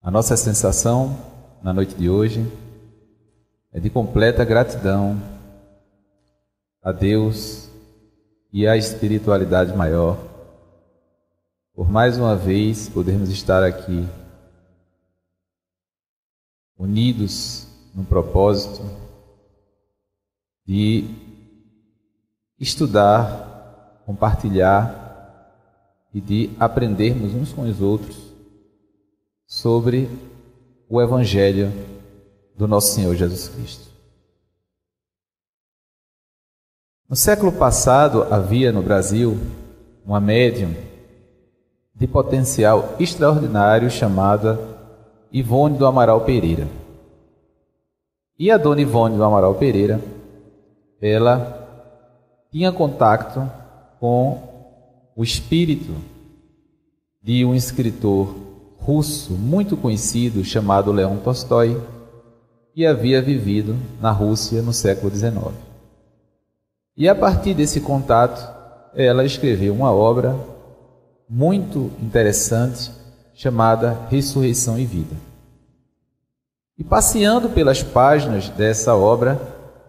A nossa sensação na noite de hoje é de completa gratidão a Deus e à espiritualidade maior por mais uma vez podermos estar aqui unidos no propósito de estudar, compartilhar e de aprendermos uns com os outros sobre o Evangelho do nosso Senhor Jesus Cristo. No século passado havia no Brasil uma médium de potencial extraordinário chamada Ivone do Amaral Pereira. E a dona Ivone do Amaral Pereira, ela tinha contato com o espírito de um escritor russo muito conhecido chamado Leão Tolstói, que havia vivido na Rússia no século XIX. E a partir desse contato, ela escreveu uma obra muito interessante chamada Ressurreição e Vida. E passeando pelas páginas dessa obra,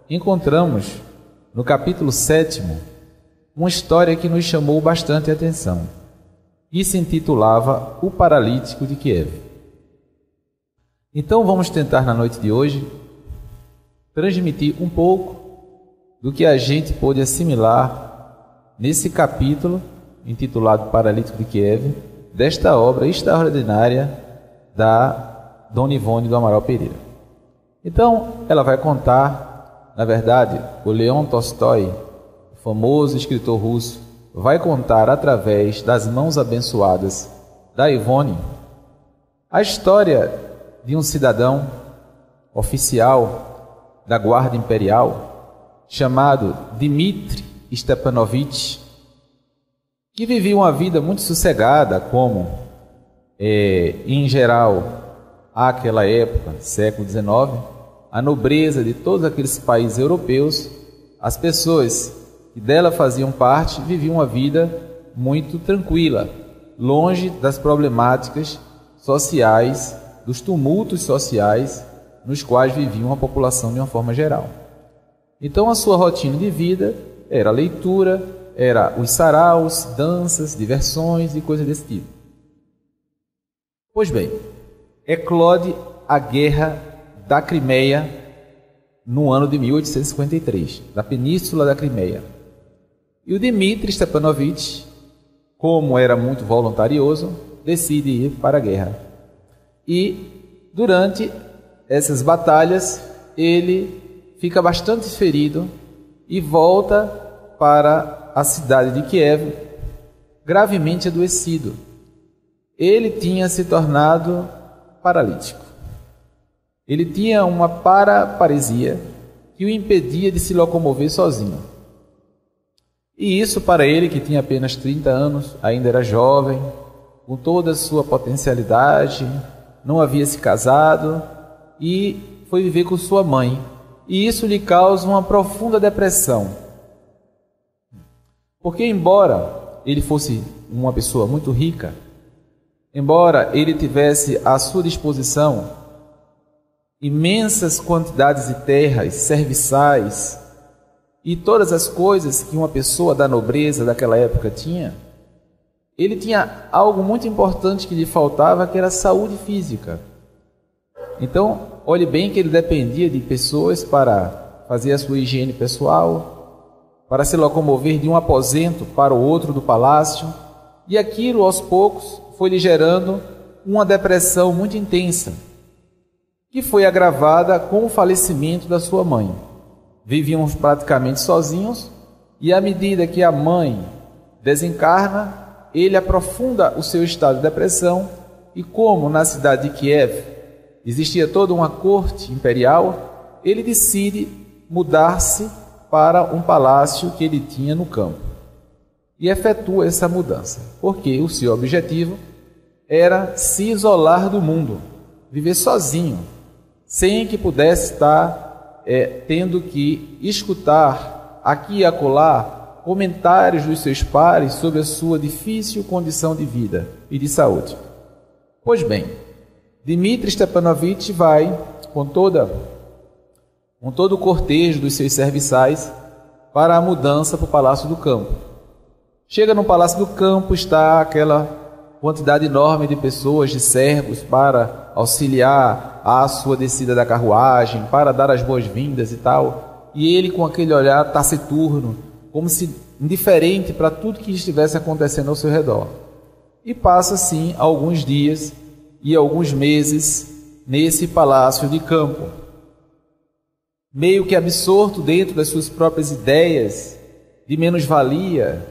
encontramos no capítulo 7º uma história que nos chamou bastante atenção e se intitulava O Paralítico de Kiev. Então vamos tentar na noite de hoje transmitir um pouco do que a gente pôde assimilar nesse capítulo intitulado Paralítico de Kiev, desta obra extraordinária da dona Ivone do Amaral Pereira. Então, ela vai contar, na verdade, o Leão Tolstói, o famoso escritor russo, vai contar através das mãos abençoadas da Ivone a história de um cidadão oficial da Guarda Imperial chamado Dmitri Stepanovich, que vivia uma vida muito sossegada, como, em geral, àquela época, século XIX, a nobreza de todos aqueles países europeus, as pessoas que dela faziam parte, viviam uma vida muito tranquila, longe das problemáticas sociais, dos tumultos sociais nos quais vivia a população de uma forma geral. Então, a sua rotina de vida era a leitura, era os saraus, danças, diversões e coisas desse tipo. Pois bem, eclode a Guerra da Crimeia no ano de 1853, da Península da Crimeia. E o Dmitri Stepanovich, como era muito voluntarioso, decide ir para a guerra. E, durante essas batalhas, ele fica bastante ferido e volta para a cidade de Kiev, gravemente adoecido. Ele tinha se tornado paralítico. Ele tinha uma paraparesia que o impedia de se locomover sozinho. E isso para ele, que tinha apenas 30 anos, ainda era jovem, com toda a sua potencialidade, não havia se casado e foi viver com sua mãe. E isso lhe causa uma profunda depressão. Porque, embora ele fosse uma pessoa muito rica, embora ele tivesse à sua disposição imensas quantidades de terras, serviçais e todas as coisas que uma pessoa da nobreza daquela época tinha, ele tinha algo muito importante que lhe faltava, que era a saúde física. Então, olhe bem que ele dependia de pessoas para fazer a sua higiene pessoal, para se locomover de um aposento para o outro do palácio, e aquilo, aos poucos, foi lhe gerando uma depressão muito intensa, que foi agravada com o falecimento da sua mãe. Viviam praticamente sozinhos, e à medida que a mãe desencarna, ele aprofunda o seu estado de depressão, e como na cidade de Kiev existia toda uma corte imperial, ele decide mudar-se para um palácio que ele tinha no campo. E efetua essa mudança, porque o seu objetivo era se isolar do mundo, viver sozinho, sem que pudesse estar tendo que escutar aqui e acolá comentários dos seus pares sobre a sua difícil condição de vida e de saúde. Pois bem, Dmitri Stepanovich vai com todo o cortejo dos seus serviçais para a mudança para o Palácio do Campo. Chega no Palácio do Campo, está aquela quantidade enorme de pessoas, de servos, para auxiliar a sua descida da carruagem, para dar as boas-vindas e tal. E ele com aquele olhar taciturno, como se indiferente para tudo que estivesse acontecendo ao seu redor. E passa, assim, alguns dias e alguns meses nesse Palácio de Campo, meio que absorto dentro das suas próprias ideias de menos-valia,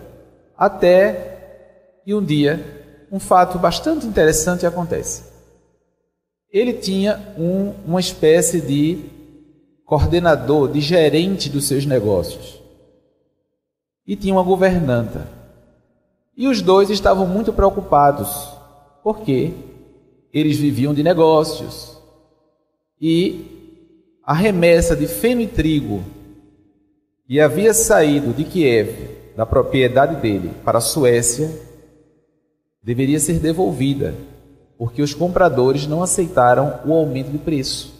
até que um dia um fato bastante interessante acontece. Ele tinha uma espécie de coordenador, de gerente dos seus negócios, e tinha uma governanta. E os dois estavam muito preocupados, porque eles viviam de negócios, e a remessa de feno e trigo que havia saído de Kiev, da propriedade dele, para a Suécia, deveria ser devolvida, porque os compradores não aceitaram o aumento de preço.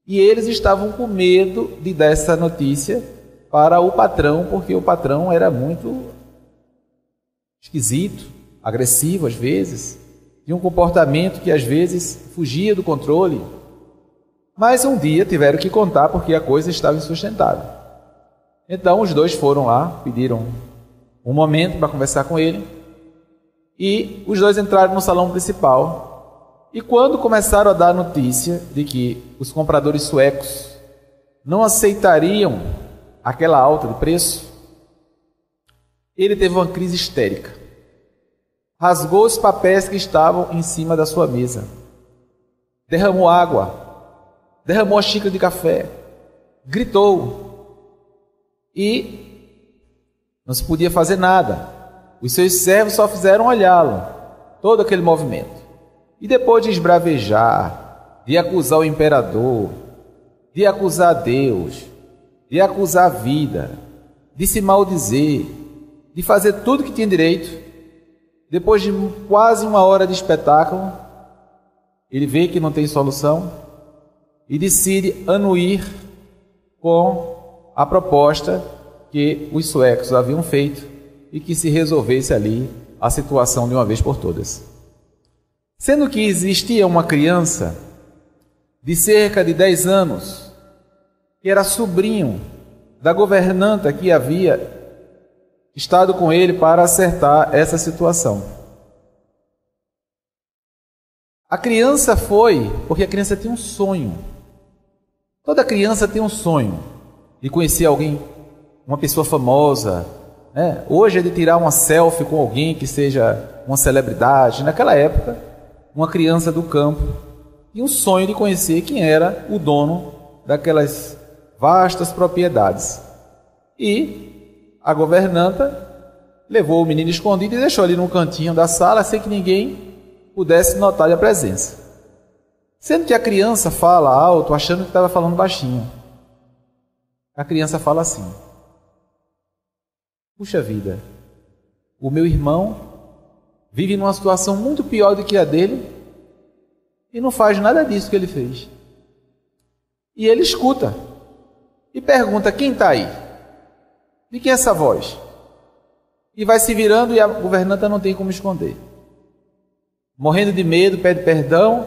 E eles estavam com medo de dar essa notícia para o patrão, porque o patrão era muito esquisito, agressivo às vezes, tinha um comportamento que às vezes fugia do controle. Mas um dia tiveram que contar porque a coisa estava insustentável. Então os dois foram lá, pediram um momento para conversar com ele, e os dois entraram no salão principal. E quando começaram a dar a notícia de que os compradores suecos não aceitariam aquela alta de preço, ele teve uma crise histérica. Rasgou os papéis que estavam em cima da sua mesa, derramou água, derramou a xícara de café, gritou, e não se podia fazer nada. Os seus servos só fizeram olhá-lo, todo aquele movimento. E depois de esbravejar, de acusar o imperador, de acusar Deus, de acusar a vida, de se maldizer, de fazer tudo que tinha direito, depois de quase 1 hora de espetáculo, ele vê que não tem solução e decide anuir com a proposta que os suecos haviam feito e que se resolvesse ali a situação de uma vez por todas. Sendo que existia uma criança de cerca de 10 anos, que era sobrinho da governanta que havia estado com ele para acertar essa situação. A criança foi porque a criança tem um sonho. Toda criança tem um sonho de conhecer alguém, uma pessoa famosa, né? Hoje é de tirar uma selfie com alguém que seja uma celebridade. Naquela época, uma criança do campo tinha um sonho de conhecer quem era o dono daquelas vastas propriedades. E a governanta levou o menino escondido e deixou ali no cantinho da sala, sem que ninguém pudesse notar a presença. Sendo que a criança fala alto, achando que estava falando baixinho. A criança fala assim: puxa vida, o meu irmão vive numa situação muito pior do que a dele e não faz nada disso que ele fez. E ele escuta e pergunta: quem está aí? De quem é essa voz? E vai se virando e a governanta não tem como esconder. Morrendo de medo, pede perdão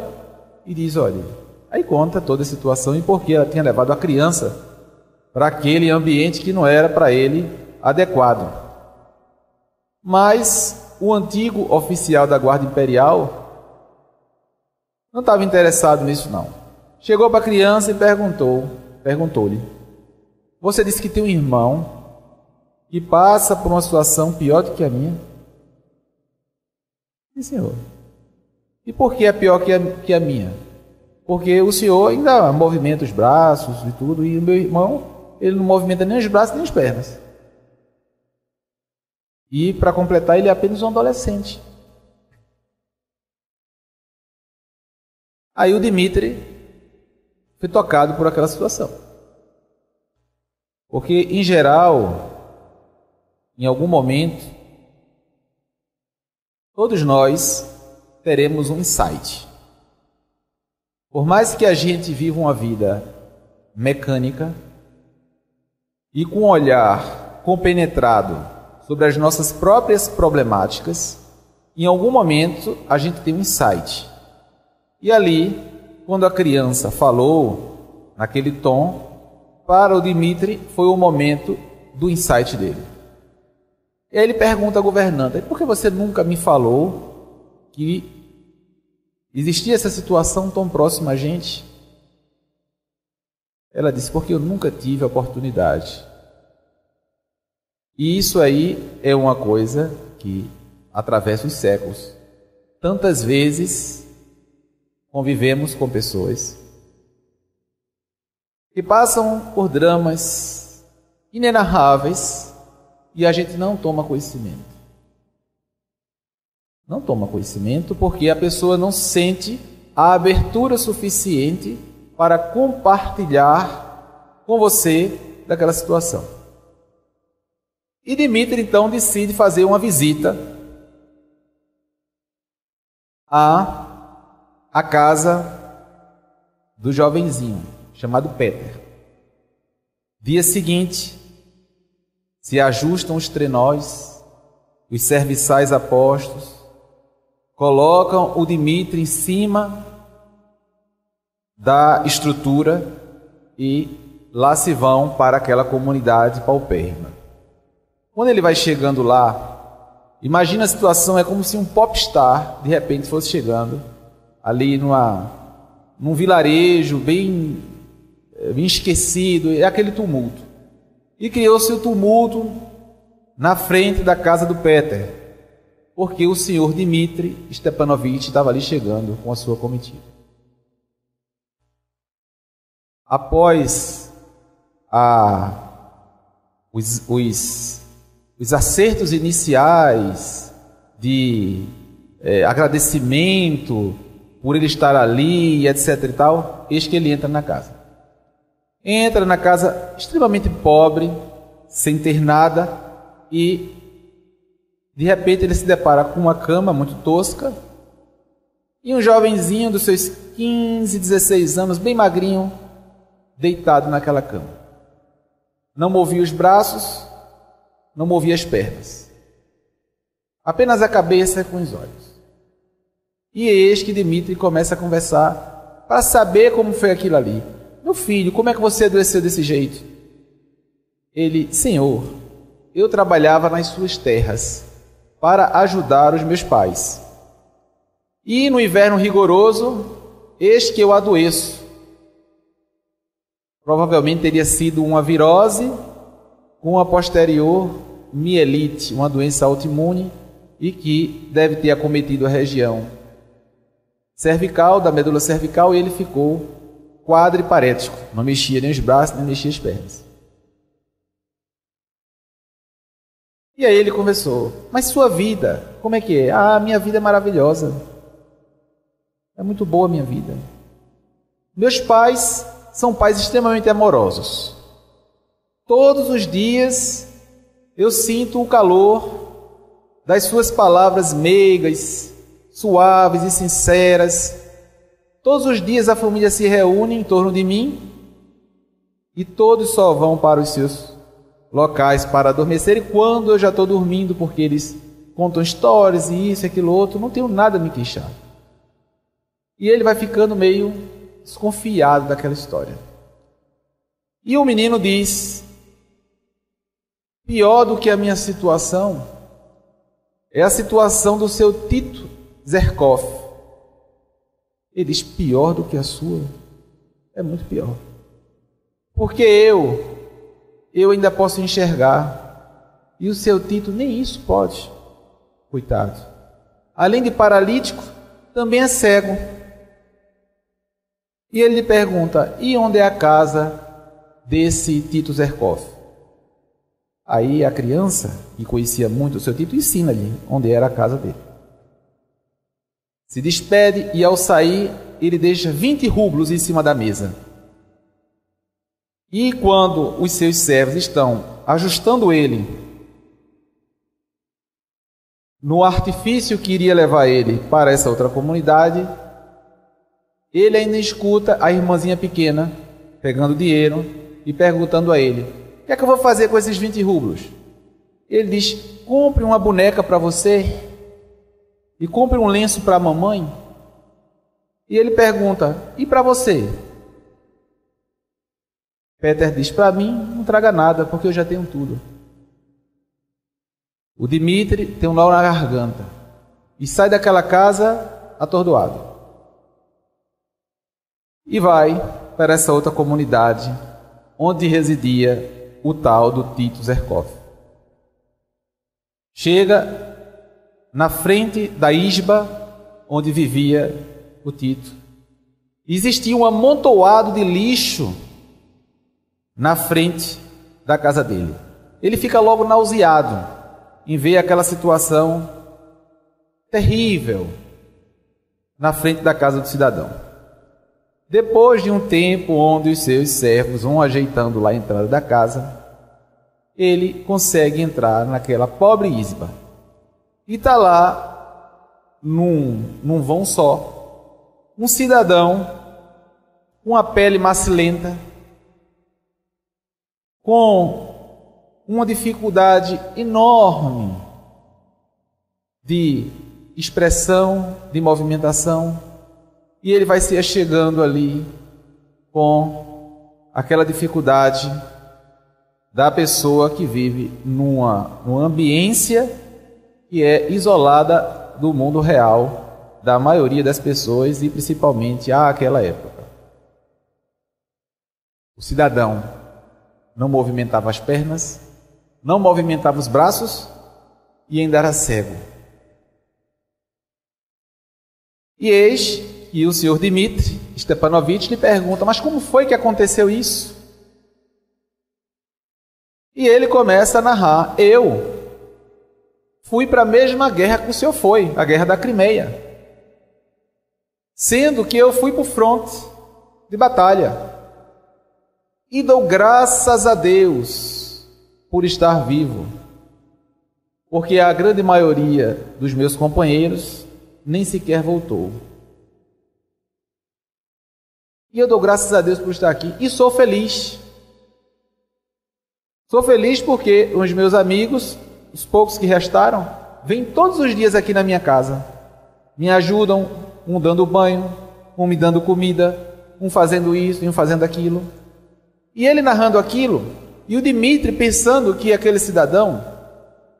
e diz: olha, aí conta toda a situação e por que ela tinha levado a criança para aquele ambiente que não era para ele adequado. Mas o antigo oficial da Guarda Imperial não estava interessado nisso não. Chegou para a criança e perguntou-lhe: você disse que tem um irmão que passa por uma situação pior do que a minha? Sim, senhor. E por que é pior que a minha? Porque o senhor ainda movimenta os braços e tudo, e o meu irmão, ele não movimenta nem os braços nem as pernas. E, para completar, ele é apenas um adolescente. Aí o Dmitri foi tocado por aquela situação. Porque, em geral, em algum momento, todos nós teremos um insight. Por mais que a gente viva uma vida mecânica e com um olhar compenetrado sobre as nossas próprias problemáticas, em algum momento a gente tem um insight. E ali, quando a criança falou naquele tom, para o Dmitri foi o momento do insight dele. E aí ele pergunta à governanta: por que você nunca me falou que existia essa situação tão próxima a gente? Ela disse: porque eu nunca tive a oportunidade. E isso aí é uma coisa que atravessa os séculos. Tantas vezes convivemos com pessoas que passam por dramas inenarráveis e a gente não toma conhecimento. Não toma conhecimento porque a pessoa não sente a abertura suficiente para compartilhar com você daquela situação. E Dmitri então decide fazer uma visita à casa do jovenzinho, chamado Peter. Dia seguinte, se ajustam os trenós, os serviçais apostos, colocam o Dmitri em cima da estrutura e lá se vão para aquela comunidade paupérrima. Quando ele vai chegando lá, imagina a situação, é como se um popstar de repente fosse chegando ali num vilarejo bem esquecido, é aquele tumulto. E criou-se o tumulto na frente da casa do Peter, porque o senhor Dmitri Stepanovich estava ali chegando com a sua comitiva. Após os acertos iniciais de agradecimento por ele estar ali, etc. e tal, eis que ele entra na casa. Entra na casa extremamente pobre, sem ter nada, e de repente ele se depara com uma cama muito tosca e um jovenzinho dos seus 15, 16 anos, bem magrinho, deitado naquela cama. Não movia os braços, não movia as pernas, apenas a cabeça com os olhos. E eis que Dmitri começa a conversar para saber como foi aquilo ali. Meu filho, como é que você adoeceu desse jeito? Ele: senhor, eu trabalhava nas suas terras para ajudar os meus pais. E no inverno rigoroso, eis que eu adoeço. Provavelmente teria sido uma virose com a posterior mielite, uma doença autoimune e que deve ter acometido a região cervical, da medula cervical, e ele ficou quadriparético, não mexia nem os braços, nem mexia as pernas. E aí ele conversou: mas sua vida, como é que é? Ah, minha vida é maravilhosa, é muito boa a minha vida. Meus pais são pais extremamente amorosos. Todos os dias eu sinto o calor das suas palavras meigas, suaves e sinceras. Todos os dias a família se reúne em torno de mim e todos só vão para os seus locais para adormecer. E quando eu já estou dormindo, porque eles contam histórias e isso e aquilo outro, não tenho nada a me queixar. E ele vai ficando meio desconfiado daquela história. E o menino diz: pior do que a minha situação é a situação do seu Tito Zherkov. Ele diz: pior do que a sua? É muito pior. Porque eu ainda posso enxergar, e o seu Tito nem isso pode. Coitado. Além de paralítico, também é cego. E ele lhe pergunta: e onde é a casa desse Tito Zherkov? Aí a criança, que conhecia muito o seu Tito, ensina-lhe onde era a casa dele. Se despede e, ao sair, ele deixa 20 rublos em cima da mesa. E quando os seus servos estão ajustando ele no artifício que iria levar ele para essa outra comunidade, Ele ainda escuta a irmãzinha pequena pegando dinheiro e perguntando a ele: o que é que eu vou fazer com esses 20 rublos? Ele diz: compre uma boneca para você e compre um lenço para a mamãe. E ele pergunta: e para você? Peter diz: para mim não traga nada, porque eu já tenho tudo. O Dmitri tem um nó na garganta e sai daquela casa atordoado. E vai para essa outra comunidade onde residia o tal do Tito Zherkov. Chega na frente da isba onde vivia o Tito. Existia um amontoado de lixo na frente da casa dele. Ele fica logo nauseado em ver aquela situação terrível na frente da casa do cidadão. Depois de um tempo onde os seus servos vão ajeitando lá a entrada da casa, ele consegue entrar naquela pobre isba. E está lá, num vão só, um cidadão com a pele macilenta, com uma dificuldade enorme de expressão, de movimentação, e ele vai se achegando ali com aquela dificuldade da pessoa que vive numa ambiência que é isolada do mundo real da maioria das pessoas e principalmente àquela época. O cidadão não movimentava as pernas, não movimentava os braços e ainda era cego. E eis que o senhor Dmitri Stepanovich lhe pergunta: mas como foi que aconteceu isso? E ele começa a narrar: eu fui para a mesma guerra que o senhor foi, a guerra da Crimeia, sendo que eu fui para o fronte de batalha. E dou graças a Deus por estar vivo, porque a grande maioria dos meus companheiros nem sequer voltou. E eu dou graças a Deus por estar aqui e sou feliz. Sou feliz porque os meus amigos, os poucos que restaram, vêm todos os dias aqui na minha casa. Me ajudam, um dando banho, um me dando comida, um fazendo isso, um fazendo aquilo. E ele narrando aquilo, e o Dmitri pensando que aquele cidadão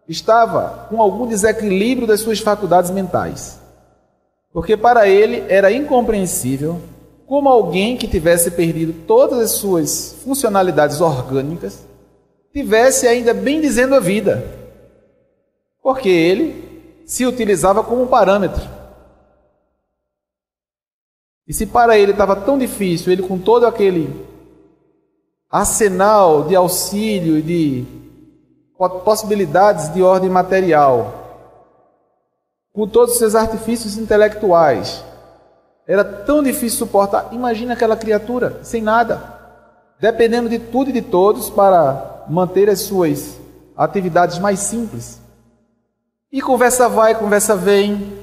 estava com algum desequilíbrio das suas faculdades mentais. Porque para ele era incompreensível como alguém que tivesse perdido todas as suas funcionalidades orgânicas tivesse ainda bem dizendo a vida. Porque ele se utilizava como um parâmetro. E se para ele estava tão difícil, ele com todo aquele arsenal de auxílio e de possibilidades de ordem material, com todos os seus artifícios intelectuais, era tão difícil suportar. Imagina aquela criatura sem nada, dependendo de tudo e de todos para manter as suas atividades mais simples. E conversa vai, conversa vem.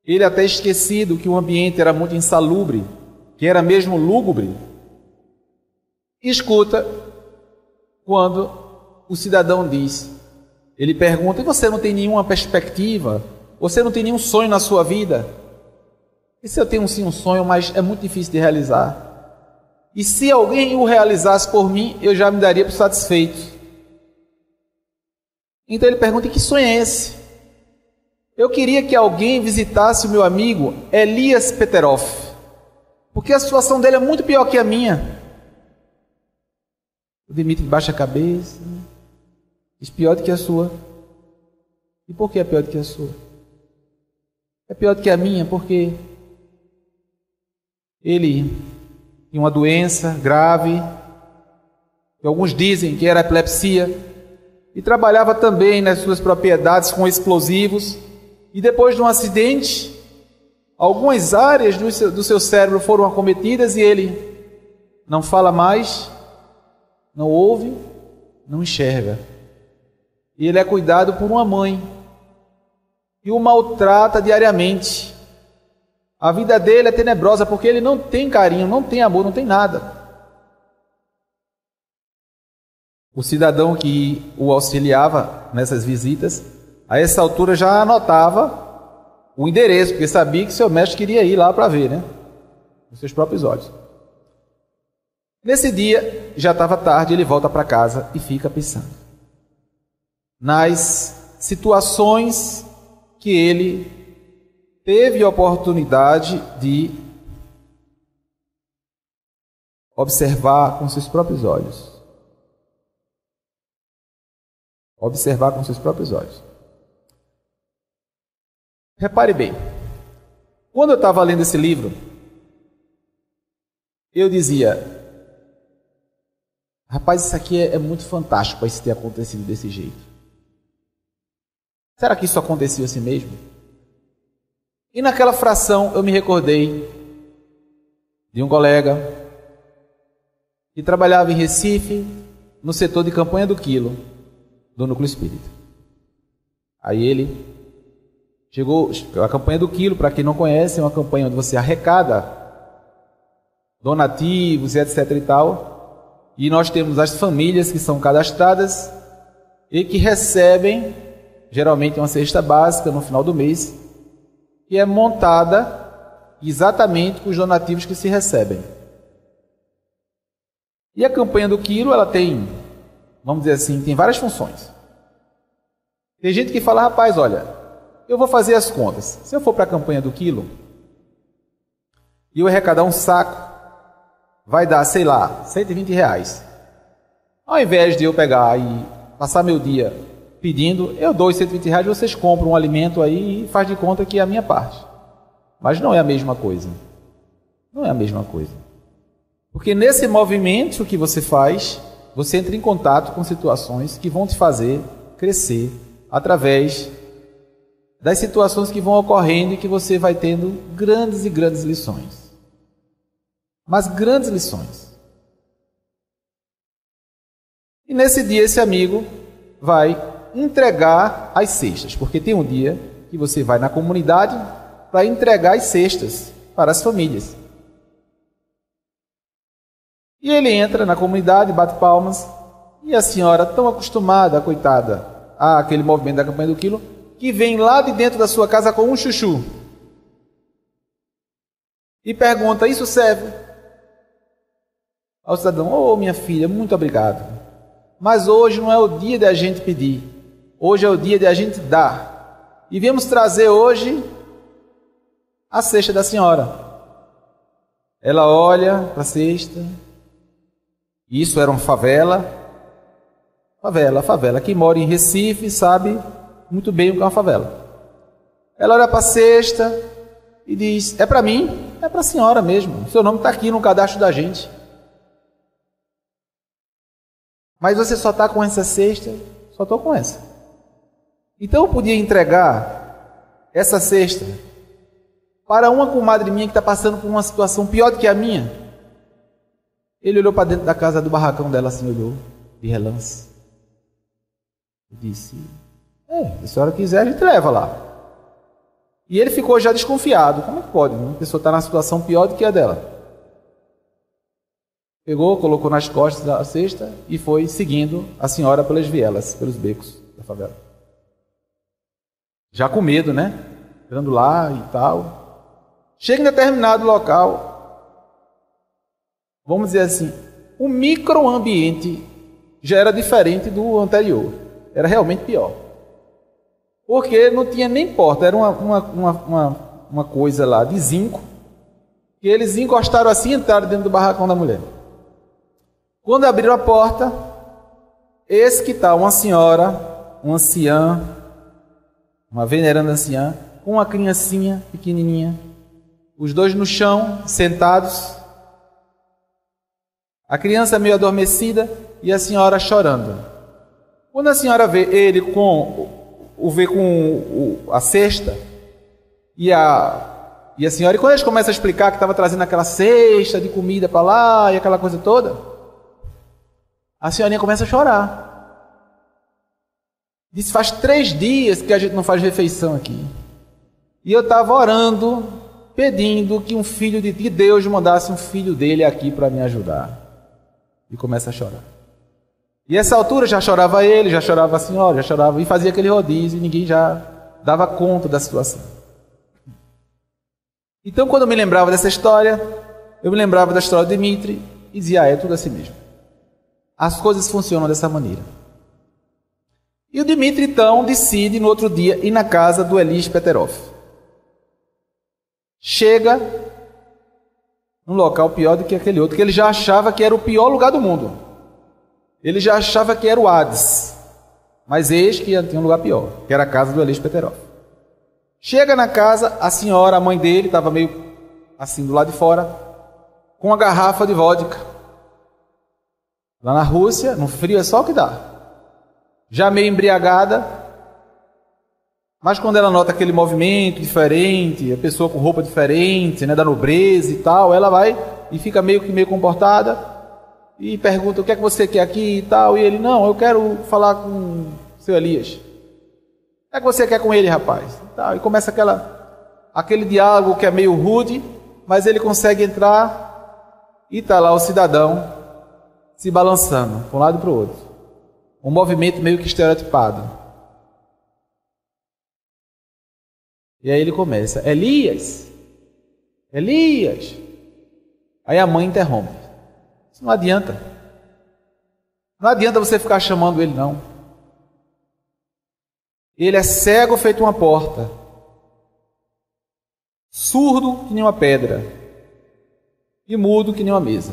Ele até esquecido que o ambiente era muito insalubre, que era mesmo lúgubre. Escuta quando o cidadão diz, ele pergunta: e você não tem nenhuma perspectiva? Você não tem nenhum sonho na sua vida? E se eu tenho sim um sonho, mas é muito difícil de realizar? E se alguém o realizasse por mim, eu já me daria por satisfeito. Então ele pergunta: e que sonho é esse? Eu queria que alguém visitasse o meu amigo Elias Peterov, porque a situação dele é muito pior que a minha. O Dmitri baixa a cabeça, diz: pior do que a sua. E por que é pior do que a sua? É pior do que a minha porque ele tinha uma doença grave, que alguns dizem que era epilepsia, e trabalhava também nas suas propriedades com explosivos, e depois de um acidente, algumas áreas do seu cérebro foram acometidas e ele não fala mais, não ouve, não enxerga. E ele é cuidado por uma mãe que o maltrata diariamente, A vida dele é tenebrosa porque ele não tem carinho, não tem amor, não tem nada. O cidadão que o auxiliava nessas visitas, a essa altura já anotava o endereço, porque sabia que seu mestre queria ir lá para ver, né? Com seus próprios olhos. Nesse dia, já estava tarde, ele volta para casa e fica pensando nas situações que ele teve a oportunidade de observar com seus próprios olhos. Observar com seus próprios olhos. Repare bem, quando eu estava lendo esse livro, eu dizia, rapaz, isso aqui é muito fantástico para isso ter acontecido desse jeito. Será que isso aconteceu assim mesmo? E naquela fração eu me recordei de um colega que trabalhava em Recife, no setor de campanha do quilo, do Núcleo Espírita. Aí ele chegou, a campanha do quilo, para quem não conhece, é uma campanha onde você arrecada donativos e etc e tal, e nós temos as famílias que são cadastradas e que recebem geralmente uma cesta básica no final do mês, que é montada exatamente com os donativos que se recebem. E a campanha do quilo, ela tem, vamos dizer assim, tem várias funções. Tem gente que fala, rapaz, olha, eu vou fazer as contas. Se eu for para a campanha do quilo e eu arrecadar um saco, vai dar, sei lá, R$120. Ao invés de eu pegar e passar meu dia pedindo, eu dou os R$120, vocês compram um alimento aí e faz de conta que é a minha parte. Mas não é a mesma coisa. Não é a mesma coisa. Porque nesse movimento que você faz, você entra em contato com situações que vão te fazer crescer através das situações que vão ocorrendo e que você vai tendo grandes e grandes lições. Mas grandes lições. E nesse dia esse amigo vai entregar as cestas, porque tem um dia que você vai na comunidade para entregar as cestas para as famílias. E ele entra na comunidade, bate palmas, e a senhora, tão acostumada, coitada, àquele movimento da campanha do quilo, que vem lá de dentro da sua casa com um chuchu e pergunta, isso serve? Ao cidadão, ô minha filha, muito obrigado, mas hoje não é o dia de a gente pedir, hoje é o dia de a gente dar, e viemos trazer hoje a cesta da senhora. Ela olha para a cesta. Isso era uma favela. Favela. Quem mora em Recife sabe muito bem o que é uma favela. Ela olha para a cesta e diz, é para mim? É para a senhora mesmo. Seu nome está aqui no cadastro da gente. Mas você só está com essa cesta? Só estou com essa. Então eu podia entregar essa cesta para uma comadre minha que está passando por uma situação pior do que a minha. Ele olhou para dentro da casa do barracão dela, assim, olhou de relance. E disse, se a senhora quiser, a gente leva lá. E ele ficou já desconfiado. Como é que pode? Uma pessoa está na situação pior do que a dela. Pegou, colocou nas costas da cesta e foi seguindo a senhora pelas vielas, pelos becos da favela. Já com medo, né? Entrando lá e tal. Chega em determinado local, vamos dizer assim, o microambiente já era diferente do anterior. Era realmente pior. Porque não tinha nem porta, era uma coisa lá de zinco, que eles encostaram assim e entraram dentro do barracão da mulher. Quando abriram a porta, esse que está uma senhora, uma anciã, uma veneranda anciã, com uma criancinha pequenininha, os dois no chão, sentados, a criança meio adormecida e a senhora chorando. Quando a senhora vê ele com a cesta e a senhora, e quando eles começam a explicar que estava trazendo aquela cesta de comida para lá e aquela coisa toda, a senhorinha começa a chorar. Diz, faz 3 dias que a gente não faz refeição aqui. E eu estava orando pedindo que um filho de Deus mandasse um filho dele aqui para me ajudar. E começa a chorar. E essa altura já chorava ele, já chorava a senhora, já chorava, e fazia aquele rodízio, e ninguém já dava conta da situação. Então, quando eu me lembrava dessa história, eu me lembrava da história de Dmitri, e dizia, é tudo assim mesmo. As coisas funcionam dessa maneira. E o Dmitri, então, decide, no outro dia, ir na casa do Elis Peterov. Chega num local pior do que aquele outro, que ele já achava que era o pior lugar do mundo. Ele já achava que era o Hades. Mas eis que tinha um lugar pior, que era a casa do Elis Peterov. Chega na casa, a senhora, a mãe dele, estava meio assim do lado de fora, com uma garrafa de vodka. Lá na Rússia, no frio é só o que dá. Já meio embriagada, mas quando ela nota aquele movimento diferente, a pessoa com roupa diferente, né, da nobreza e tal, ela vai e fica meio comportada e pergunta, o que é que você quer aqui e tal, e ele, não, eu quero falar com o seu Elias. O que é que você quer com ele, rapaz? E começa aquele diálogo que é meio rude, mas ele consegue entrar e está lá o cidadão se balançando para um lado e para o outro. Um movimento meio que estereotipado. E aí ele começa, Elias, Elias. Aí a mãe interrompe. Isso não adianta. Não adianta você ficar chamando ele, não. Ele é cego feito uma porta, surdo que nem uma pedra e mudo que nem uma mesa.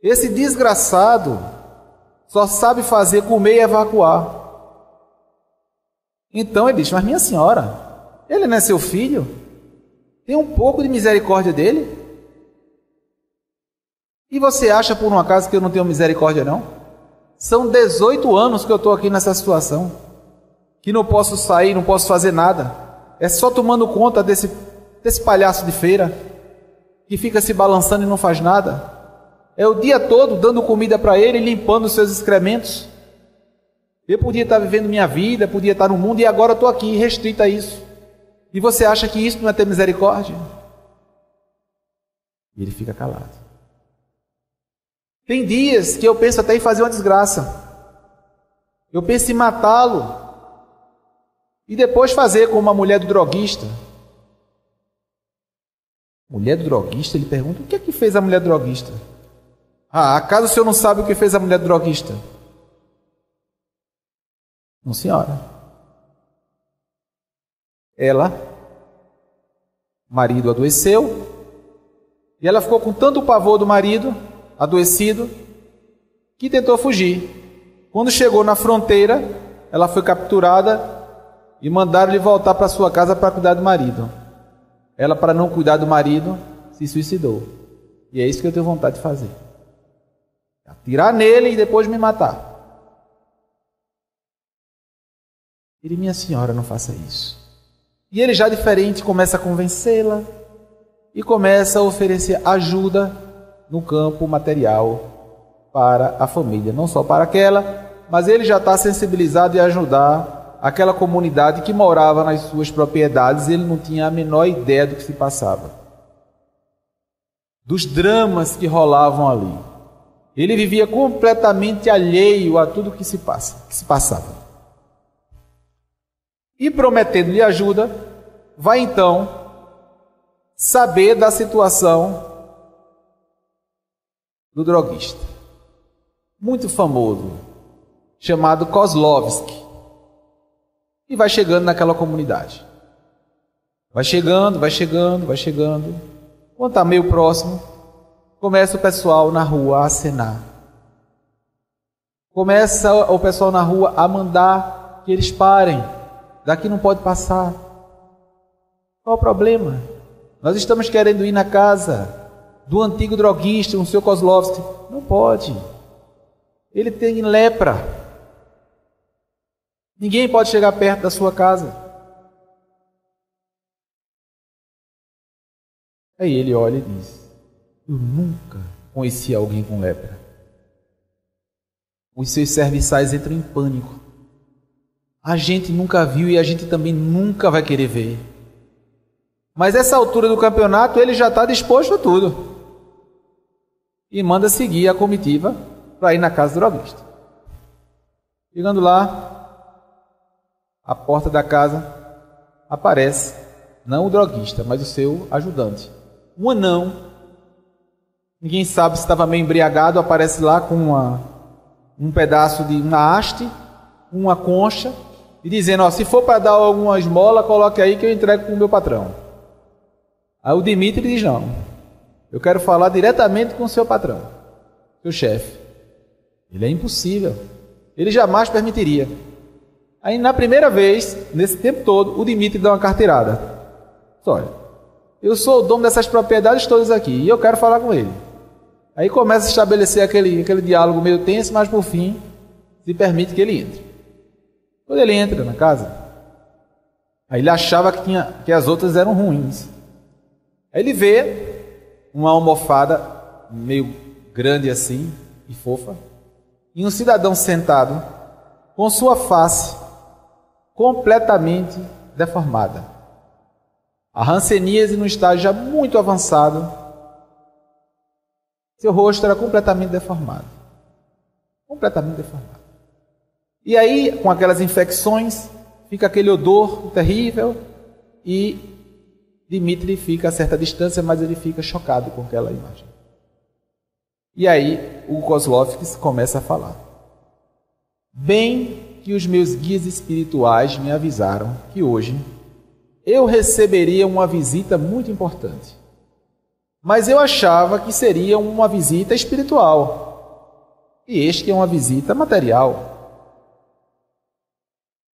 Esse desgraçado só sabe fazer comer e evacuar. Então ele diz, mas minha senhora, ele não é seu filho? Tem um pouco de misericórdia dele? E você acha por um acaso que eu não tenho misericórdia, não? São 18 anos que eu estou aqui nessa situação, que não posso sair, não posso fazer nada. É só tomando conta desse palhaço de feira, que fica se balançando e não faz nada. É o dia todo dando comida para ele e limpando os seus excrementos. Eu podia estar vivendo minha vida, podia estar no mundo, e agora eu estou aqui restrito a isso. E você acha que isso não é ter misericórdia? E ele fica calado. Tem dias que eu penso até em fazer uma desgraça. Eu penso em matá-lo. E depois fazer como a mulher do droguista. Mulher do droguista? Ele pergunta, o que é que fez a mulher do droguista? Acaso o senhor não sabe o que fez a mulher do droguista? Não, senhora. Ela, o marido adoeceu, e ela ficou com tanto pavor do marido, adoecido, que tentou fugir. Quando chegou na fronteira, ela foi capturada e mandaram-lhe voltar para sua casa para cuidar do marido. Ela, para não cuidar do marido, se suicidou. E é isso que eu tenho vontade de fazer. Atirar nele e depois me matar. Ele, minha senhora, não faça isso. E ele, já diferente, começa a convencê-la e começa a oferecer ajuda no campo material para a família. Não só para aquela, mas ele já está sensibilizado em ajudar aquela comunidade que morava nas suas propriedades. Ele não tinha a menor ideia do que se passava, dos dramas que rolavam ali. Ele vivia completamente alheio a tudo que se passava. E prometendo-lhe ajuda, vai então saber da situação do droguista, muito famoso, chamado Kozlovsky, e vai chegando naquela comunidade. Vai chegando. Quando está meio próximo, começa o pessoal na rua a acenar. Começa o pessoal na rua a mandar que eles parem. Daqui não pode passar. Qual o problema? Nós estamos querendo ir na casa do antigo droguista, o Sr. Kozlovsky. Não pode. Ele tem lepra. Ninguém pode chegar perto da sua casa. Aí ele olha e diz, eu nunca conheci alguém com lepra. Os seus serviçais entram em pânico. A gente nunca viu e a gente também nunca vai querer ver. Mas essa altura do campeonato ele já está disposto a tudo. E manda seguir a comitiva para ir na casa do droguista. Chegando lá, a porta da casa aparece, não o droguista, mas o seu ajudante. Um anão, ninguém sabe se estava meio embriagado, aparece lá com um pedaço de uma haste, uma concha, e dizendo, ó, se for para dar alguma esmola, coloque aí que eu entrego para o meu patrão. Aí o Dimitri diz, não, eu quero falar diretamente com o seu patrão, seu chefe. Ele é impossível, ele jamais permitiria. Aí na primeira vez, nesse tempo todo, o Dimitri dá uma carteirada. Olha, eu sou o dono dessas propriedades todas aqui, e eu quero falar com ele. Aí começa a estabelecer aquele diálogo meio tenso, mas por fim, se permite que ele entre. Quando ele entra na casa, aí ele achava que as outras eram ruins. Aí ele vê uma almofada meio grande assim e fofa, e um cidadão sentado com sua face completamente deformada. A hanseníase no estágio já muito avançado, seu rosto era completamente deformado. Completamente deformado. E aí, com aquelas infecções, fica aquele odor terrível e Dimitri fica a certa distância, mas ele fica chocado com aquela imagem. E aí, o Kozlovskis começa a falar. Bem que os meus guias espirituais me avisaram que hoje eu receberia uma visita muito importante. Mas eu achava que seria uma visita espiritual. E este é uma visita material.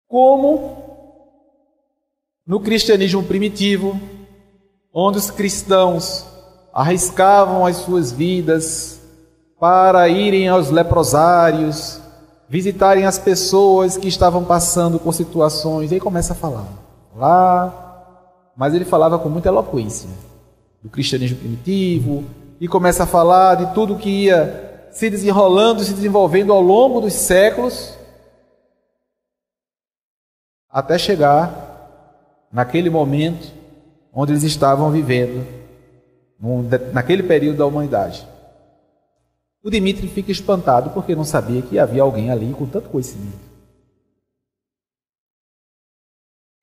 Como no cristianismo primitivo, onde os cristãos arriscavam as suas vidas para irem aos leprosários, visitarem as pessoas que estavam passando por situações. Aí começa a falar. Mas ele falava com muita eloquência do cristianismo primitivo, e começa a falar de tudo que ia se desenrolando, se desenvolvendo ao longo dos séculos, até chegar naquele momento onde eles estavam vivendo, naquele período da humanidade. O Dimitri fica espantado porque não sabia que havia alguém ali com tanto conhecimento.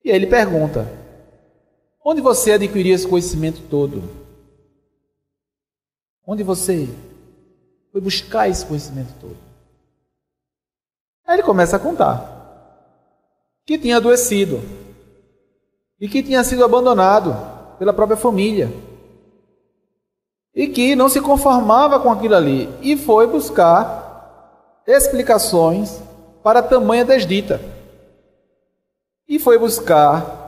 E aí ele pergunta, onde você adquiriu esse conhecimento todo? Onde você foi buscar esse conhecimento todo? Aí ele começa a contar que tinha adoecido e que tinha sido abandonado pela própria família e que não se conformava com aquilo ali e foi buscar explicações para tamanha desdita e foi buscar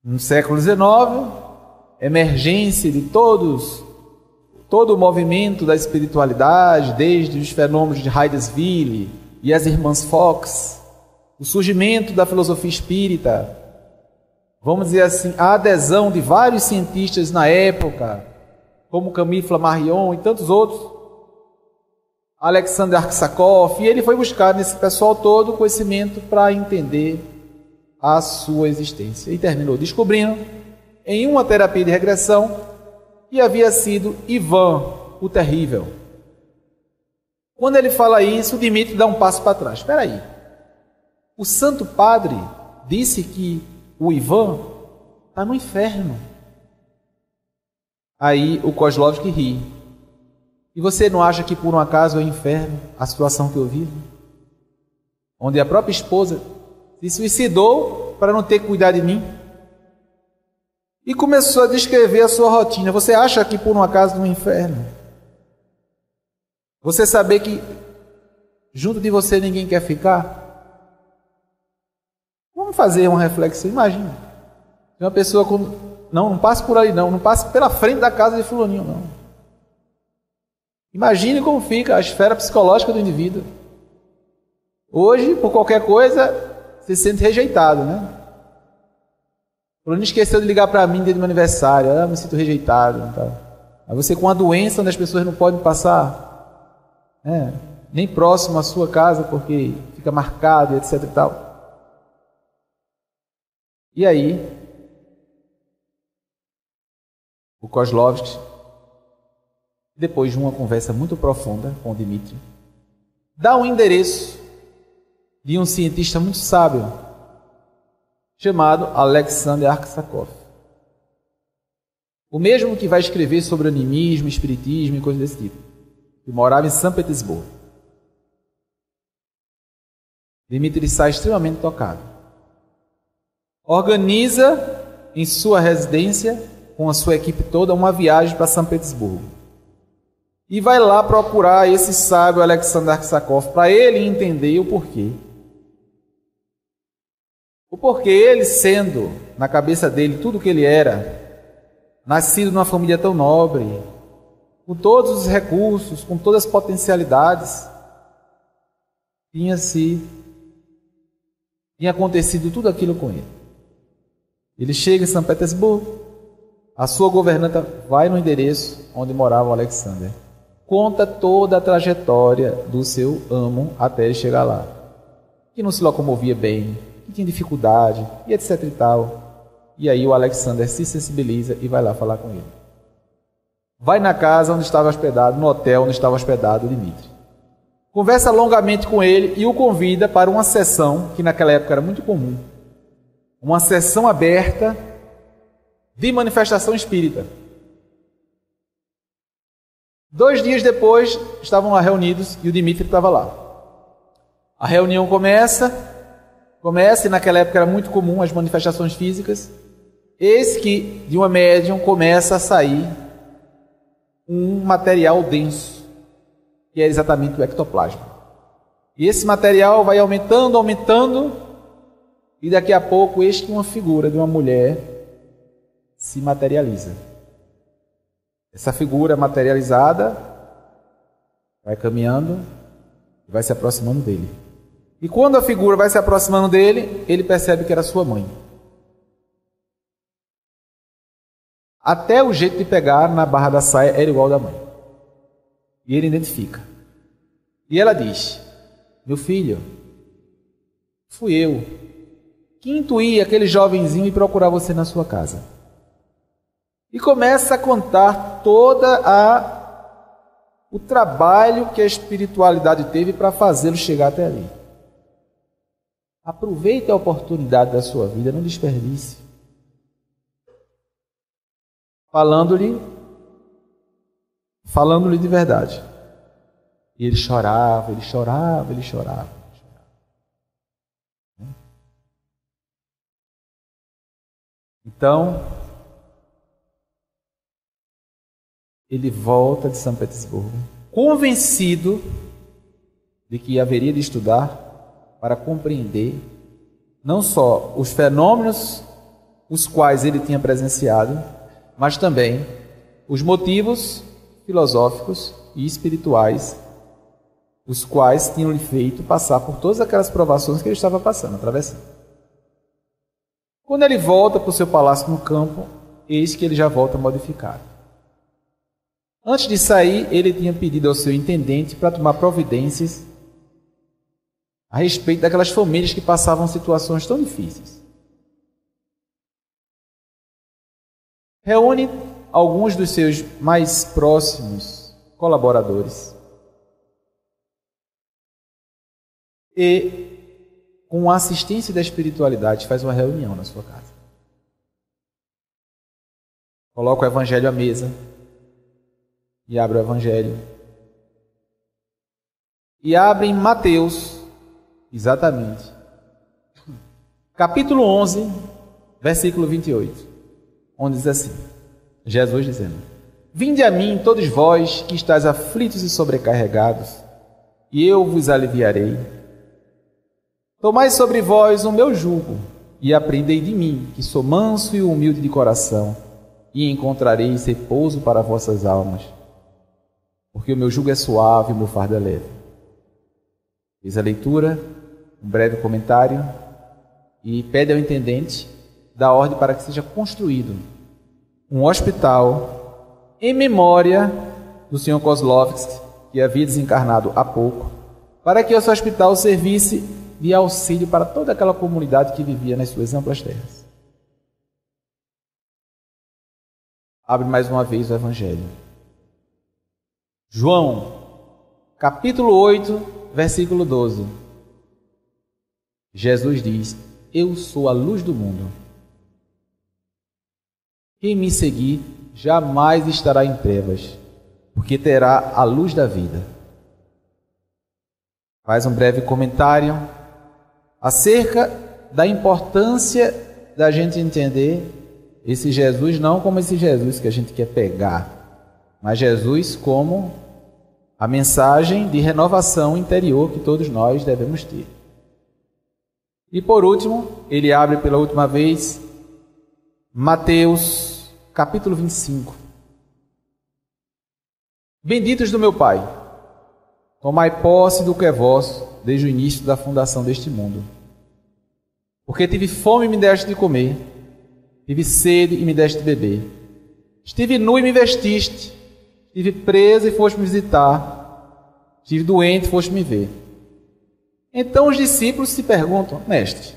no século XIX emergência de todo o movimento da espiritualidade, desde os fenômenos de Hydesville e as irmãs Fox, o surgimento da filosofia espírita, vamos dizer assim, a adesão de vários cientistas na época, como Camille Flammarion e tantos outros, Alexander Arsakov, e ele foi buscar nesse pessoal todo o conhecimento para entender a sua existência. E terminou descobrindo, em uma terapia de regressão, que havia sido Ivan, o Terrível. Quando ele fala isso, o Dimitri dá um passo para trás. Espera aí. O Santo Padre disse que o Ivan está no inferno. Aí o Kozlovsky ri. E você não acha que por um acaso é o inferno a situação que eu vivo? Onde a própria esposa se suicidou para não ter que cuidar de mim? E começou a descrever a sua rotina. Você acha que por um acaso no inferno? Você saber que junto de você ninguém quer ficar? Vamos fazer uma reflexão. Imagina. Uma pessoa com... Não passe por ali não. Não passe pela frente da casa de fulaninho não. Imagine como fica a esfera psicológica do indivíduo. Hoje, por qualquer coisa, se sente rejeitado, né? Fulano esqueceu de ligar para mim desde o meu aniversário. Me sinto rejeitado. Então. Aí você com uma doença onde as pessoas não podem passar nem próximo à sua casa porque fica marcado, etc e tal. E aí, o Kozlovsky, depois de uma conversa muito profunda com o Dmitri, dá um endereço de um cientista muito sábio chamado Alexander Aksakov. O mesmo que vai escrever sobre animismo, espiritismo e coisas desse tipo, que morava em São Petersburgo. Dmitri sai extremamente tocado. Organiza em sua residência, com a sua equipe toda, uma viagem para São Petersburgo. E vai lá procurar esse sábio Alexander Aksakov para ele entender o porquê. O porquê ele, sendo na cabeça dele tudo o que ele era, nascido numa família tão nobre, com todos os recursos, com todas as potencialidades, tinha acontecido tudo aquilo com ele. Ele chega em São Petersburgo, a sua governanta vai no endereço onde morava o Alexander, conta toda a trajetória do seu amo até ele chegar lá, que não se locomovia bem, que tinha dificuldade, e etc e tal. E aí o Alexander se sensibiliza e vai lá falar com ele. Vai na casa onde estava hospedado, no hotel onde estava hospedado o Dmitri. Conversa longamente com ele e o convida para uma sessão, que naquela época era muito comum, uma sessão aberta de manifestação espírita. 2 dias depois, estavam lá reunidos e o Dmitri estava lá. A reunião começa e naquela época era muito comum as manifestações físicas. Eis que de uma médium começa a sair um material denso, que é exatamente o ectoplasma. E esse material vai aumentando, e daqui a pouco eis que uma figura de uma mulher se materializa. Essa figura materializada vai caminhando e vai se aproximando dele. E quando a figura vai se aproximando dele, ele percebe que era sua mãe. Até o jeito de pegar na barra da saia era igual ao da mãe. E ele identifica. E ela diz: meu filho, fui eu que intuí aquele jovenzinho e procurar você na sua casa. E começa a contar o trabalho que a espiritualidade teve para fazê-lo chegar até ali. Aproveite a oportunidade da sua vida, não desperdice. Falando-lhe de verdade. E ele chorava. Então, ele volta de São Petersburgo, convencido de que haveria de estudar para compreender não só os fenômenos os quais ele tinha presenciado, mas também os motivos filosóficos e espirituais os quais tinham lhe feito passar por todas aquelas provações que ele estava passando, atravessando. Quando ele volta para o seu palácio no campo, eis que ele já volta modificado. Antes de sair, ele tinha pedido ao seu intendente para tomar providências a respeito daquelas famílias que passavam situações tão difíceis. Reúne alguns dos seus mais próximos colaboradores e, com a assistência da espiritualidade, faz uma reunião na sua casa. Coloca o evangelho à mesa e abre o evangelho. E abre em Mateus, exatamente, capítulo 11, versículo 28, onde diz assim, Jesus dizendo: vinde a mim todos vós que estáis aflitos e sobrecarregados, e eu vos aliviarei. Tomai sobre vós o meu jugo, e aprendei de mim, que sou manso e humilde de coração, e encontrareis repouso para vossas almas, porque o meu jugo é suave e o meu fardo é leve. Fiz a leitura, um breve comentário, e pede ao intendente da ordem para que seja construído um hospital em memória do Sr. Kozlovsky, que havia desencarnado há pouco, para que esse hospital servisse de auxílio para toda aquela comunidade que vivia nas suas amplas terras. Abre mais uma vez o Evangelho. João, capítulo 8, versículo 12. Jesus diz: eu sou a luz do mundo. Quem me seguir jamais estará em trevas, porque terá a luz da vida. Faz um breve comentário acerca da importância da gente entender esse Jesus não como esse Jesus que a gente quer pegar, mas Jesus como a mensagem de renovação interior que todos nós devemos ter. E por último, ele abre pela última vez Mateus capítulo 25. Benditos do meu Pai, tomai posse do que é vosso desde o início da fundação deste mundo. Porque tive fome e me deste de comer, tive sede e me deste de beber. Estive nu e me vestiste, estive preso e foste me visitar, estive doente e foste me ver. Então os discípulos se perguntam: mestre,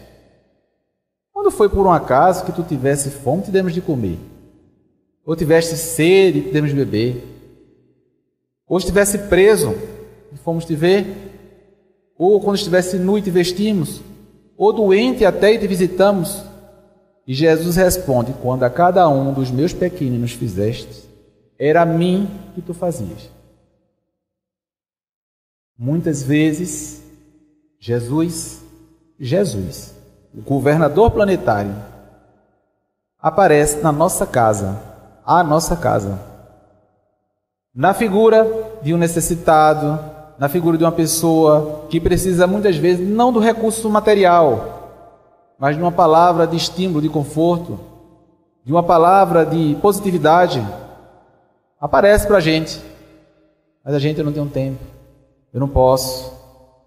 quando foi por um acaso que tu tivesse fome e te demos de comer? Ou tivesse sede e te demos de beber? Ou estivesse preso e fomos te ver? Ou quando estivesse nu e te vestimos? Ou doente até e te visitamos? E Jesus responde: quando a cada um dos meus pequeninos fizeste, era a mim que tu fazias. Muitas vezes, Jesus, o governador planetário, aparece na nossa casa, a nossa casa, na figura de um necessitado, na figura de uma pessoa que precisa muitas vezes não do recurso material, mas de uma palavra de estímulo, de conforto, de uma palavra de positividade. Aparece para a gente, mas a gente não tem um tempo, eu não posso,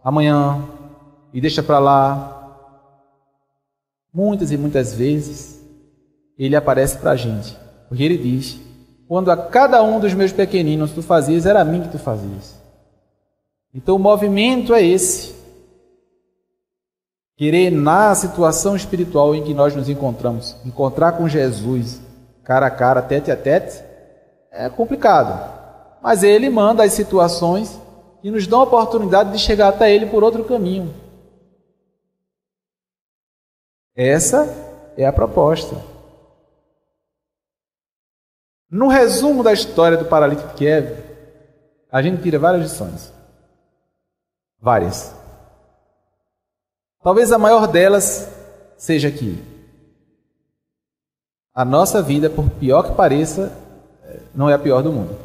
amanhã, e deixa para lá. Muitas e muitas vezes ele aparece para a gente, porque ele diz: quando a cada um dos meus pequeninos tu fazias, era a mim que tu fazias. Então o movimento é esse. Querer na situação espiritual em que nós nos encontramos, encontrar com Jesus cara a cara, tete a tete, é complicado. Mas ele manda as situações que nos dão a oportunidade de chegar até ele por outro caminho. Essa é a proposta. No resumo da história do paralítico de Kiev, a gente tira várias lições. Várias. Talvez a maior delas seja que a nossa vida, por pior que pareça, não é a pior do mundo.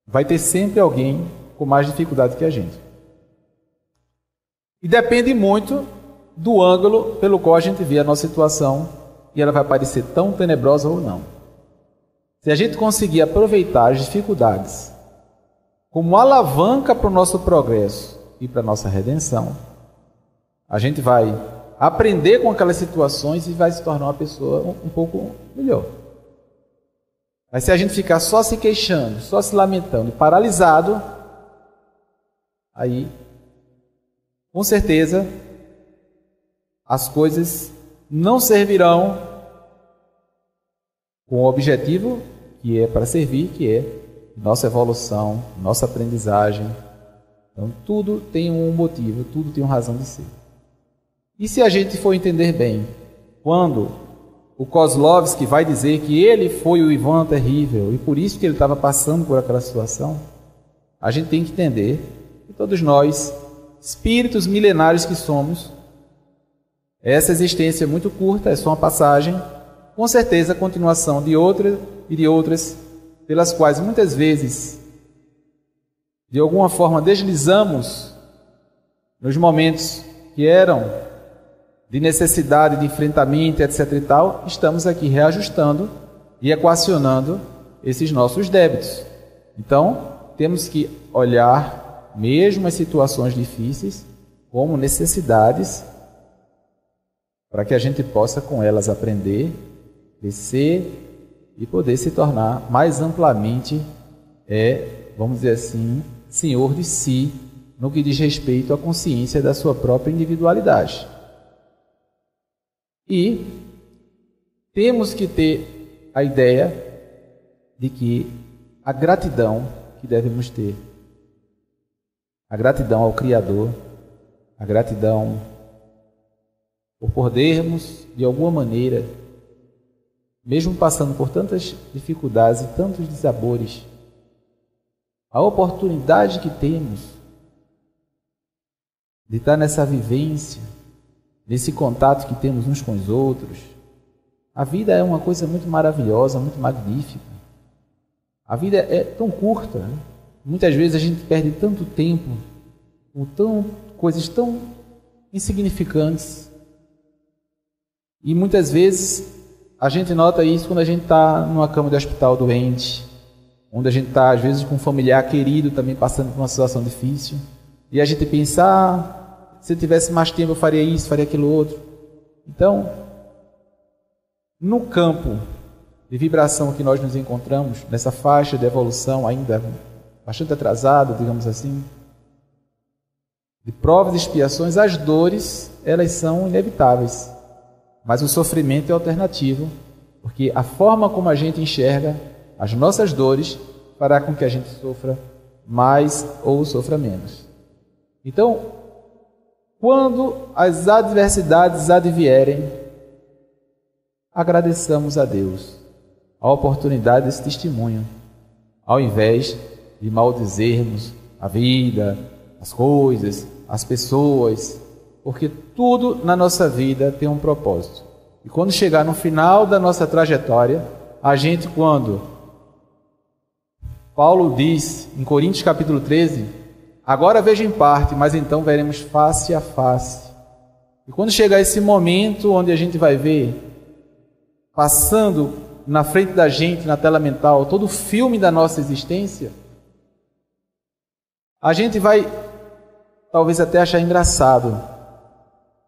Vai ter sempre alguém com mais dificuldade que a gente. E depende muito do ângulo pelo qual a gente vê a nossa situação, e ela vai parecer tão tenebrosa ou não. Se a gente conseguir aproveitar as dificuldades como alavanca para o nosso progresso e para a nossa redenção, a gente vai aprender com aquelas situações e vai se tornar uma pessoa um pouco melhor. Mas se a gente ficar só se queixando, só se lamentando, paralisado, aí, com certeza, as coisas não servirão com o objetivo que é para servir, que é nossa evolução, nossa aprendizagem. Então, tudo tem um motivo, tudo tem uma razão de ser. E se a gente for entender bem, quando o Kozlovsky vai dizer que ele foi o Ivan terrível e por isso que ele estava passando por aquela situação, a gente tem que entender que todos nós, espíritos milenários que somos, essa existência é muito curta, é só uma passagem, com certeza a continuação de outra e de outras, pelas quais muitas vezes, de alguma forma, deslizamos nos momentos que eram de necessidade, de enfrentamento, etc. e tal, estamos aqui reajustando e equacionando esses nossos débitos. Então, temos que olhar mesmo as situações difíceis como necessidades para que a gente possa com elas aprender, crescer e poder se tornar mais amplamente, vamos dizer assim, senhor de si, no que diz respeito à consciência da sua própria individualidade. E temos que ter a ideia de que a gratidão que devemos ter, a gratidão ao Criador, a gratidão por podermos, de alguma maneira, mesmo passando por tantas dificuldades e tantos dissabores, a oportunidade que temos de estar nessa vivência, nesse contato que temos uns com os outros. A vida é uma coisa muito maravilhosa, muito magnífica. A vida é tão curta, né? Muitas vezes a gente perde tanto tempo por coisas tão insignificantes. E muitas vezes a gente nota isso quando a gente está numa cama de hospital doente, onde a gente está, às vezes, com um familiar querido também passando por uma situação difícil. E a gente pensa, se eu tivesse mais tempo eu faria isso, faria aquilo outro. Então, no campo de vibração que nós nos encontramos, nessa faixa de evolução ainda bastante atrasada, digamos assim, de provas e expiações, as dores, elas são inevitáveis. Mas o sofrimento é alternativo, porque a forma como a gente enxerga as nossas dores fará com que a gente sofra mais ou sofra menos. Então, quando as adversidades advierem, agradeçamos a Deus a oportunidade desse testemunho, ao invés de maldizermos a vida, as coisas, as pessoas, porque tudo na nossa vida tem um propósito. E quando chegar no final da nossa trajetória, a gente, quando Paulo diz em Coríntios capítulo 13, agora vejo em parte, mas então veremos face a face. E quando chegar esse momento onde a gente vai ver, passando na frente da gente, na tela mental, todo o filme da nossa existência, a gente vai talvez até achar engraçado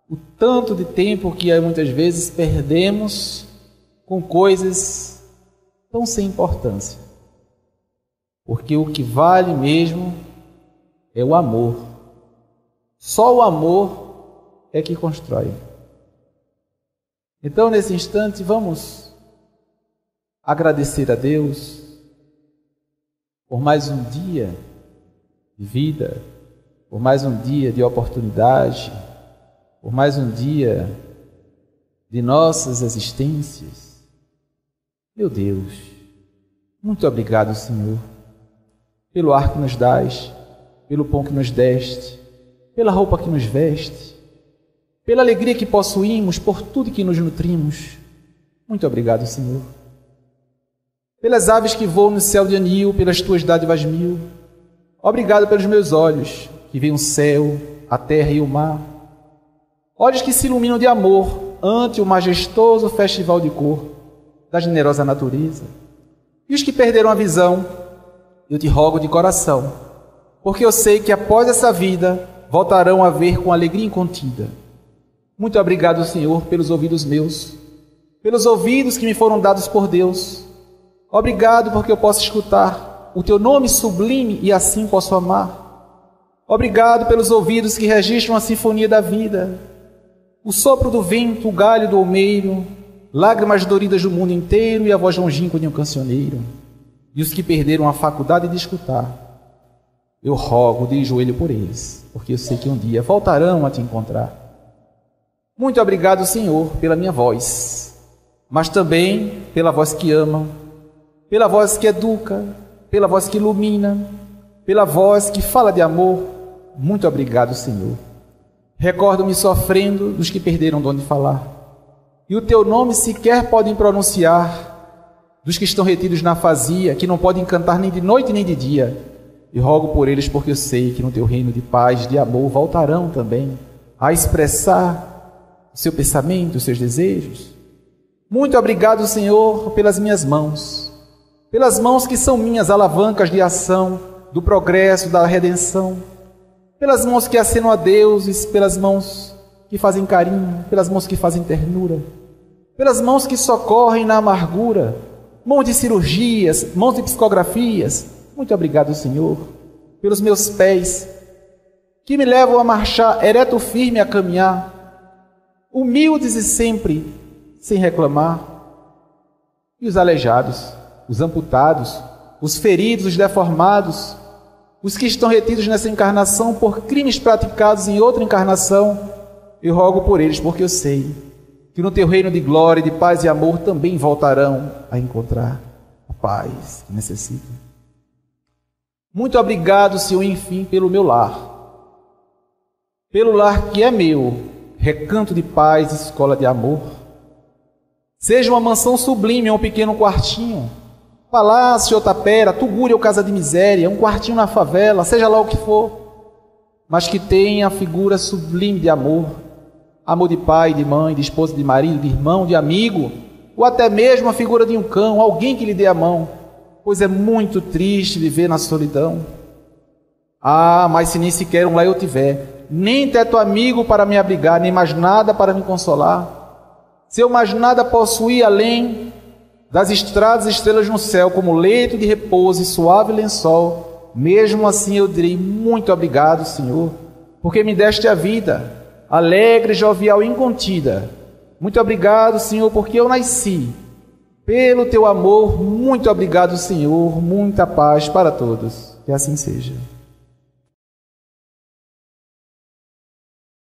o tanto de tempo que muitas vezes perdemos com coisas tão sem importância. Porque o que vale mesmo é o amor. Só o amor é que constrói. Então, nesse instante, vamos agradecer a Deus por mais um dia de vida, por mais um dia de oportunidade, por mais um dia de nossas existências. Meu Deus, muito obrigado, Senhor, pelo ar que nos dás, pelo pão que nos deste, pela roupa que nos veste, pela alegria que possuímos, por tudo que nos nutrimos. Muito obrigado, Senhor. Pelas aves que voam no céu de anil, pelas tuas dádivas mil. Obrigado pelos meus olhos, que veem o céu, a terra e o mar. Olhos que se iluminam de amor ante o majestoso festival de cor da generosa natureza. E os que perderam a visão, eu te rogo de coração, porque eu sei que após essa vida voltarão a ver com alegria incontida. Muito obrigado, Senhor, pelos ouvidos meus, pelos ouvidos que me foram dados por Deus. Obrigado porque eu posso escutar o teu nome sublime e assim posso amar. Obrigado pelos ouvidos que registram a sinfonia da vida, o sopro do vento, o galho do olmeiro, lágrimas doridas do mundo inteiro e a voz longínqua de um cancioneiro. E os que perderam a faculdade de escutar, eu rogo de joelho por eles, porque eu sei que um dia voltarão a te encontrar. Muito obrigado, Senhor, pela minha voz, mas também pela voz que ama, pela voz que educa, pela voz que ilumina, pela voz que fala de amor. Muito obrigado, Senhor. Recordo-me sofrendo dos que perderam o dom de falar, e o teu nome sequer podem pronunciar, dos que estão retidos na afasia, que não podem cantar nem de noite nem de dia. E rogo por eles, porque eu sei que no teu reino de paz, de amor, voltarão também a expressar o seu pensamento, os seus desejos. Muito obrigado, Senhor, pelas minhas mãos que são minhas alavancas de ação, do progresso, da redenção, pelas mãos que acenam a deuses, pelas mãos que fazem carinho, pelas mãos que fazem ternura, pelas mãos que socorrem na amargura, mãos de cirurgias, mãos de psicografias. Muito obrigado, Senhor, pelos meus pés, que me levam a marchar ereto firme a caminhar, humildes e sempre sem reclamar. e os aleijados, os amputados, os feridos, os deformados, os que estão retidos nessa encarnação por crimes praticados em outra encarnação, eu rogo por eles, porque eu sei que no teu reino de glória, de paz e amor também voltarão a encontrar a paz que necessitam. Muito obrigado, Senhor, enfim, pelo meu lar. Pelo lar que é meu, recanto de paz, escola de amor. Seja uma mansão sublime ou um pequeno quartinho, palácio ou tapera, tugúria ou casa de miséria, um quartinho na favela, seja lá o que for, mas que tenha a figura sublime de amor, amor de pai, de mãe, de esposa, de marido, de irmão, de amigo, ou até mesmo a figura de um cão, alguém que lhe dê a mão, pois é muito triste viver na solidão. Ah, mas se nem sequer um lar eu tiver, nem teto amigo para me abrigar, nem mais nada para me consolar, se eu mais nada possuir além das estradas e estrelas no céu, como leito de repouso e suave lençol, mesmo assim eu direi muito obrigado, Senhor, porque me deste a vida, alegre, jovial e incontida. Muito obrigado, Senhor, porque eu nasci. Pelo teu amor, muito obrigado, Senhor, muita paz para todos. Que assim seja.